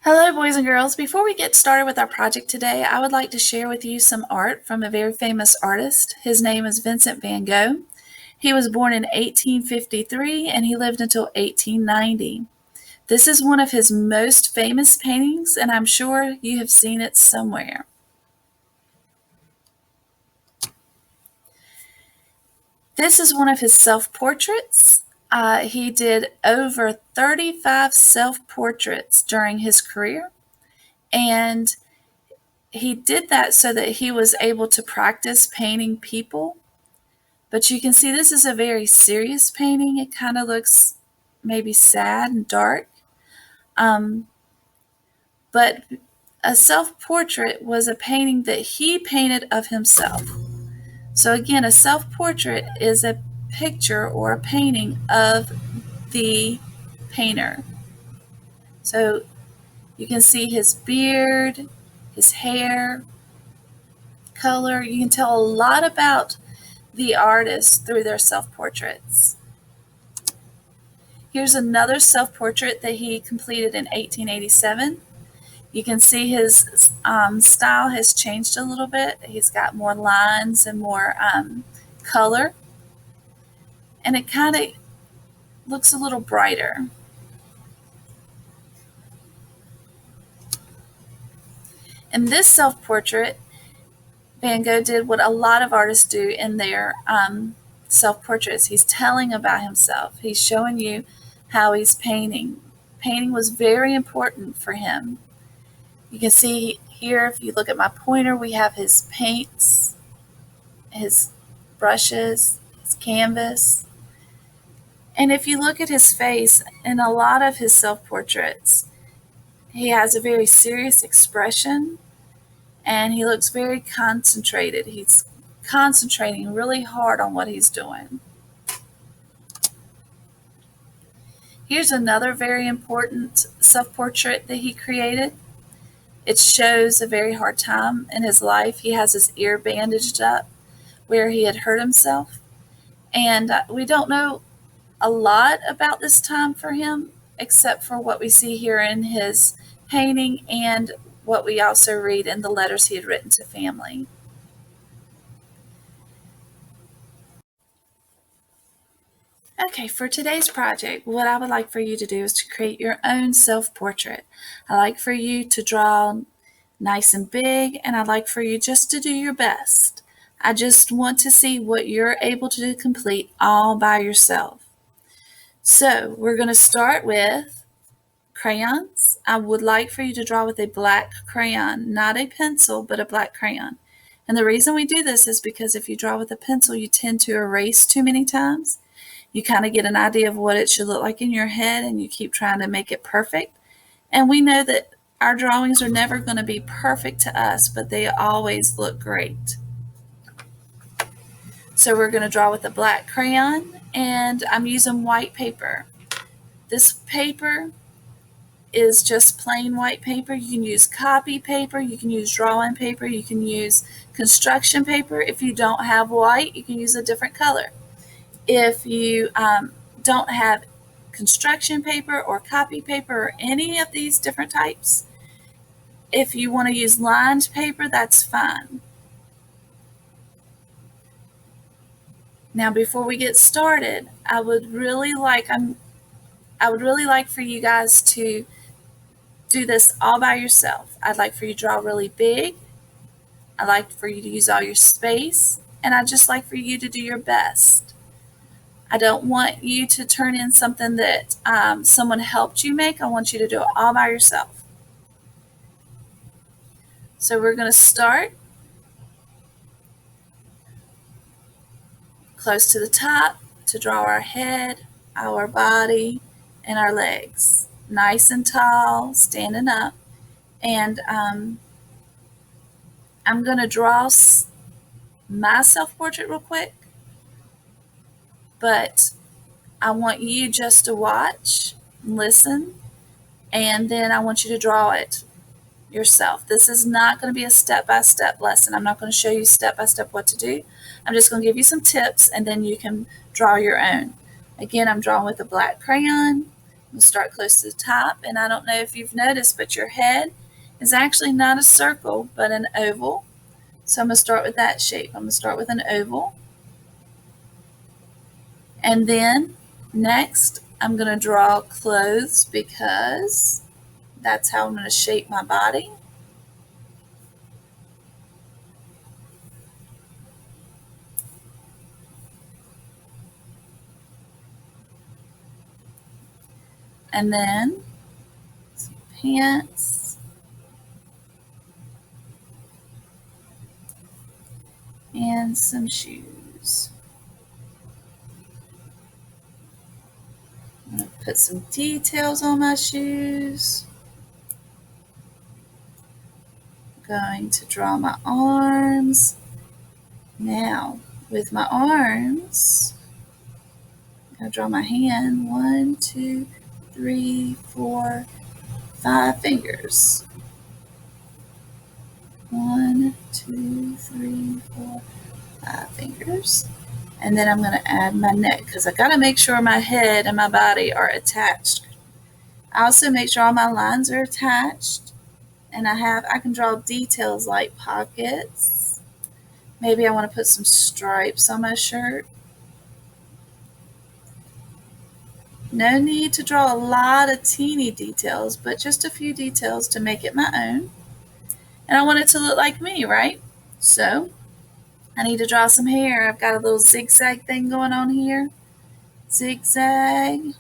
Hello, boys and girls. Before we get started with our project today, I would like to share with you some art from a very famous artist. His name is Vincent Van Gogh. He was born in 1853 and he lived until 1890. This is one of his most famous paintings, and I'm sure you have seen it somewhere. This is one of his self-portraits. He did over 35 self-portraits during his career, and he did that so that he was able to practice painting people. But you can see this is a very serious painting. It kind of looks maybe sad and dark. Um, but a self-portrait was a painting that he painted of himself. So again, a self-portrait is a picture or a painting of the painter. So you can see his beard, his hair, color. You can tell a lot about the artist through their self-portraits. Here's another self-portrait that he completed in 1887. You can see his style has changed a little bit. He's got more lines and more color, and it kind of looks a little brighter. In this self-portrait, Van Gogh did what a lot of artists do in their self-portraits. He's telling about himself. He's showing you how he's painting. Painting was very important for him. You can see here, if you look at my pointer, we have his paints, his brushes, his canvas. And if you look at his face in a lot of his self-portraits, he has a very serious expression and he looks very concentrated. He's concentrating really hard on what he's doing. Here's another very important self-portrait that he created. It shows a very hard time in his life. He has his ear bandaged up where he had hurt himself. And we don't know a lot about this time for him, except for what we see here in his painting and what we also read in the letters he had written to family. Okay, for today's project, what I would like for you to do is to create your own self-portrait. I like for you to draw nice and big, and I'd like for you just to do your best. I just want to see what you're able to complete all by yourself. So we're going to start with crayons. I would like for you to draw with a black crayon, not a pencil, but a black crayon. And the reason we do this is because if you draw with a pencil, you tend to erase too many times. You kind of get an idea of what it should look like in your head, and you keep trying to make it perfect. And we know that our drawings are never going to be perfect to us, but they always look great. So we're going to draw with a black crayon, and I'm using white paper. This paper is just plain white paper. You can use copy paper, you can use drawing paper, you can use construction paper. If you don't have white, you can use a different color. If you don't have construction paper or copy paper or any of these different types, if you want to use lined paper, that's fine. Now, before we get started, I would really like for you guys to do this all by yourself. I'd like for you to draw really big. I'd like for you to use all your space, and I'd just like for you to do your best. I don't want you to turn in something that someone helped you make. I want you to do it all by yourself. So we're going to start close to the top to draw our head, our body, and our legs. Nice and tall, standing up. And I'm going to draw my self-portrait real quick, but I want you just to watch, listen, and then I want you to draw it yourself. This is not going to be a step-by-step lesson. I'm not going to show you step-by-step what to do. I'm just going to give you some tips, and then you can draw your own. Again, I'm drawing with a black crayon. We'll start close to the top, and I don't know if you've noticed, but your head is actually not a circle, but an oval. So I'm going to start with that shape. I'm going to start with an oval. And then next, I'm going to draw clothes because that's how I'm going to shape my body. And then some pants and some shoes. I'm going to put some details on my shoes. I'm going to draw my arms. Now, with my arms, I'm going to draw my hand. 1, 2, 3, 4, 5 fingers. 1, 2, 3, 4, 5 fingers. And then I'm going to add my neck because I got to make sure my head and my body are attached. I also make sure all my lines are attached, and I can draw details like pockets. Maybe I want to put some stripes on my shirt. No need to draw a lot of teeny details, but just a few details to make it my own. And I want it to look like me, right? So I need to draw some hair. I've got a little zigzag thing going on here. Zigzag.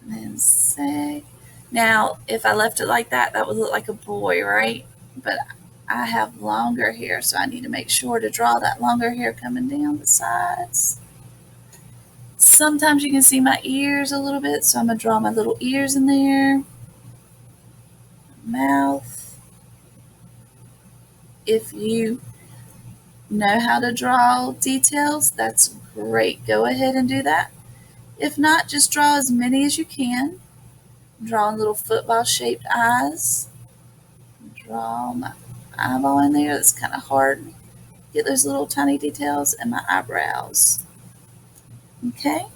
And then zag. Now, if I left it like that, that would look like a boy, right? But I have longer hair, so I need to make sure to draw that longer hair coming down the sides. Sometimes you can see my ears a little bit, so I'm going to draw my little ears in there. Mouth. If you know how to draw details, that's great. Go ahead and do that. If not, just draw as many as you can. Draw little football-shaped eyes. Draw my eyeball in there. That's kind of hard. Get those little tiny details, and my eyebrows. Okay?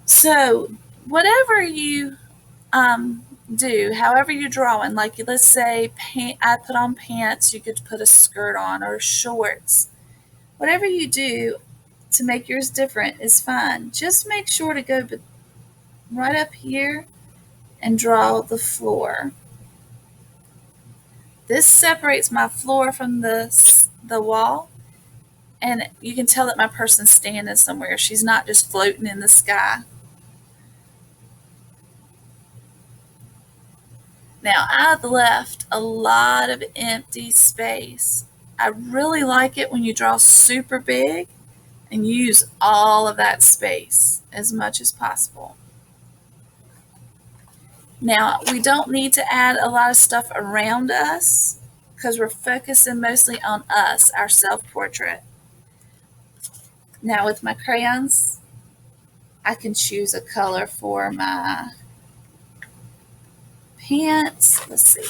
So whatever you do, however you're drawing, like let's say I put on pants, you could put a skirt on, or shorts. Whatever you do to make yours different is fine. Just make sure to go right up here and draw the floor. This separates my floor from the wall, and you can tell that my person's standing somewhere. She's not just floating in the sky. Now, I've left a lot of empty space. I really like it when you draw super big and use all of that space as much as possible. Now, we don't need to add a lot of stuff around us because we're focusing mostly on us, our self-portrait. Now, with my crayons, I can choose a color for my pants. Let's see.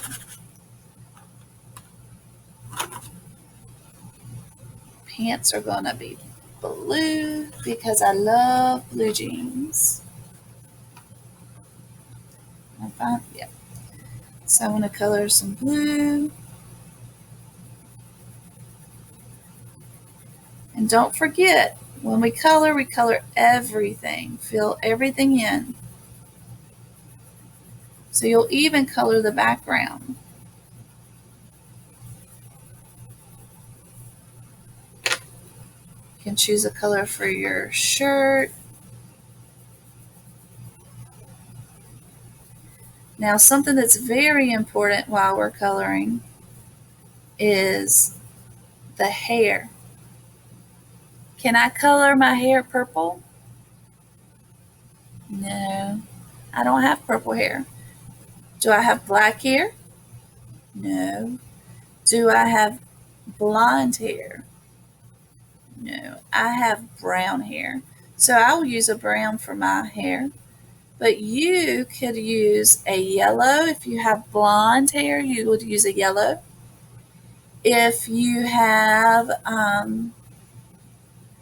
Pants are going to be blue because I love blue jeans. Yeah. So I want to color some blue. And don't forget, when we color everything. Fill everything in. So you'll even color the background. You can choose a color for your shirt. Now, something that's very important while we're coloring is the hair. Can I color my hair purple? No, I don't have purple hair. Do I have black hair? No. Do I have blonde hair? No, I have brown hair. So I will use a brown for my hair. But you could use a yellow. If you have blonde hair, you would use a yellow. If you have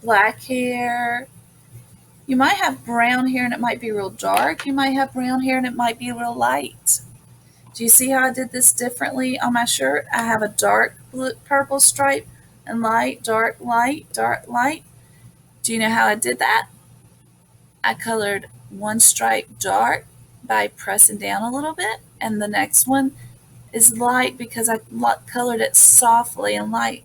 black hair, You might have brown hair and it might be real dark. You might have brown hair and it might be real light. Do you see how I did this differently on my shirt? I have a dark blue, purple stripe and light, dark, light, dark, light. Do you know how I did that? I colored one stripe dark by pressing down a little bit, and the next one is light because I colored it softly and light.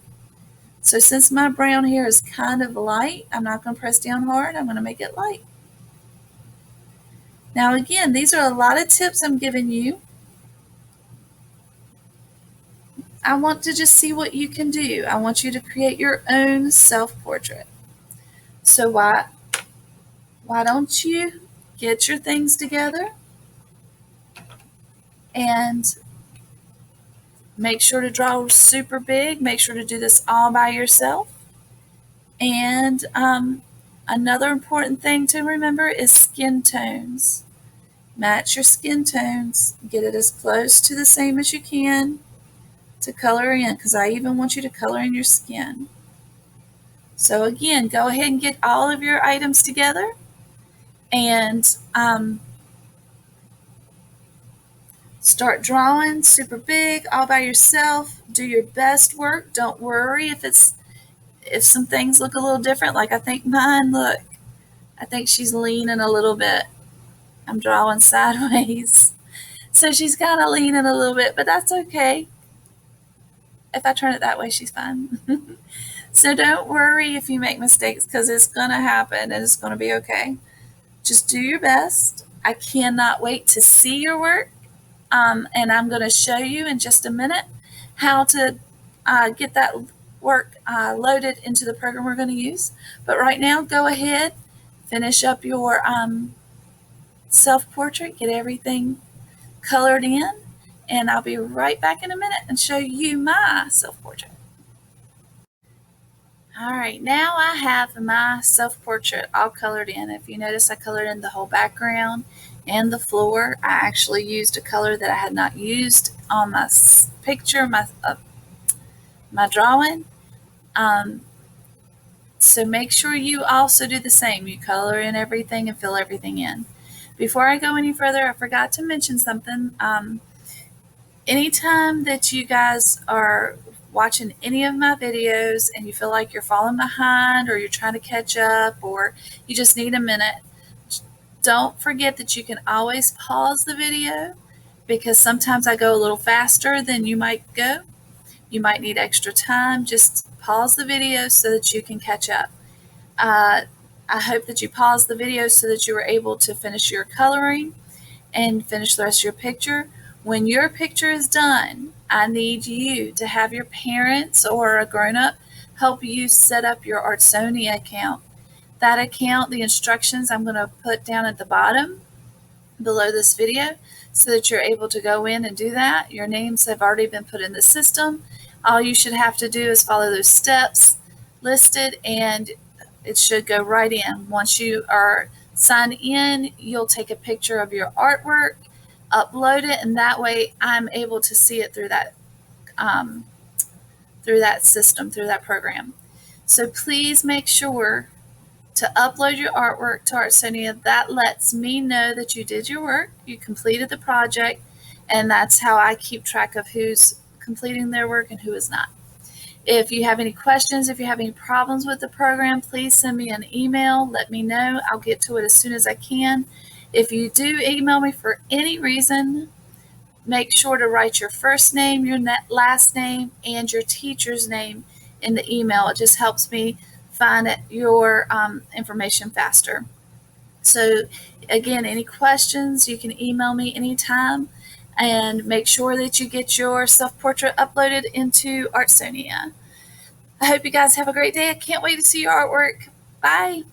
So since my brown hair is kind of light, I'm not going to press down hard. I'm going to make it light. Now again, these are a lot of tips I'm giving you. I want to just see what you can do. I want you to create your own self-portrait. So why don't you get your things together and make sure to draw super big. Make sure to do this all by yourself. And another important thing to remember is skin tones. Match your skin tones. Get it as close to the same as you can to color in, because I even want you to color in your skin. So again, go ahead and get all of your items together and start drawing super big all by yourself. Do your best work. Don't worry if some things look a little different. Like I think mine, look, I think she's leaning a little bit. I'm drawing sideways. So she's kind of leaning a little bit, but that's okay. If I turn it that way, she's fine. So don't worry if you make mistakes, because it's going to happen and it's going to be okay. Just do your best. I cannot wait to see your work. And I'm going to show you in just a minute how to get that work loaded into the program we're going to use. But right now, go ahead, finish up your self-portrait, get everything colored in, and I'll be right back in a minute and show you my self-portrait. All right, now I have my self-portrait all colored in. If you notice, I colored in the whole background and the floor. I actually used a color that I had not used on my picture, my drawing. So make sure you also do the same. You color in everything and fill everything in. Before I go any further, I forgot to mention something. Anytime that you guys are watching any of my videos and you feel like you're falling behind or you're trying to catch up or you just need a minute, don't forget that you can always pause the video, because sometimes I go a little faster than you might go. You might need extra time. Just pause the video so that you can catch up. I hope that you paused the video so that you were able to finish your coloring and finish the rest of your picture. When your picture is done, I need you to have your parents or a grown-up help you set up your Artsonia account. That account, the instructions I'm going to put down at the bottom below this video so that you're able to go in and do that. Your names have already been put in the system. All you should have to do is follow those steps listed and it should go right in. Once you are signed in, you'll take a picture of your artwork, upload it, and that way I'm able to see it through that system, through that program. So please make sure to upload your artwork to Artsonia. That lets me know that you did your work, you completed the project, and that's how I keep track of who's completing their work and who is not. If you have any questions, if you have any problems with the program, please send me an email. Let me know. I'll get to it as soon as I can. If you do email me for any reason, make sure to write your first name, your last name, and your teacher's name in the email. It just helps me find your information faster. So again, any questions, you can email me anytime, and make sure that you get your self-portrait uploaded into Artsonia. I hope you guys have a great day. I can't wait to see your artwork. Bye.